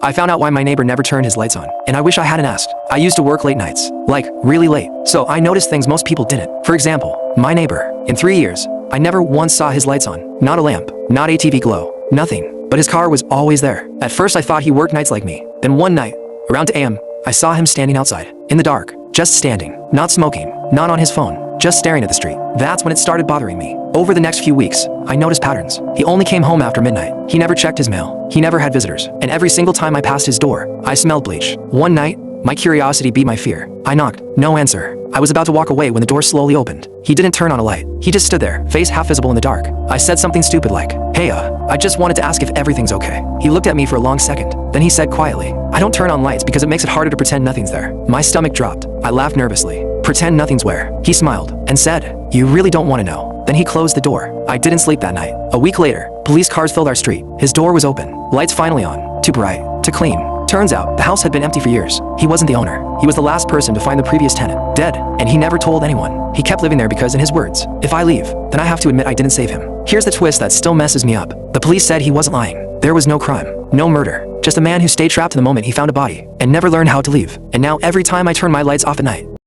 I found out why my neighbor never turned his lights on, and I wish I hadn't asked. I used to work late nights, like really late, so I noticed things most people didn't. For example, my neighbor. In 3 years, I never once saw his lights on. Not a lamp, not a TV glow, nothing. But his car was always there. At first I thought he worked nights like me. Then one night, around 2 a.m., I saw him standing outside, in the dark, just standing, not smoking, not on his phone, just staring at the street. That's when it started bothering me. Over the next few weeks, I noticed patterns. He only came home after midnight. He never checked his mail. He never had visitors. And every single time I passed his door, I smelled bleach. One night, my curiosity beat my fear. I knocked. No answer. I was about to walk away when the door slowly opened. He didn't turn on a light. He just stood there, face half visible in the dark. I said something stupid like, "Hey, I just wanted to ask if everything's okay." He looked at me for a long second. Then he said quietly, "I don't turn on lights because it makes it harder to pretend nothing's there." My stomach dropped. I laughed nervously. "Pretend nothing's where?" He smiled and said, "You really don't want to know." Then he closed the door. I didn't sleep that night. A week later, police cars filled our street. His door was open. Lights finally on. Too bright. Too clean. Turns out, the house had been empty for years. He wasn't the owner. He was the last person to find the previous tenant, dead, and he never told anyone. He kept living there because, in his words, "If I leave, then I have to admit I didn't save him." Here's the twist that still messes me up. The police said he wasn't lying. There was no crime, no murder, just a man who stayed trapped in the moment he found a body, and never learned how to leave. And now every time I turn my lights off at night,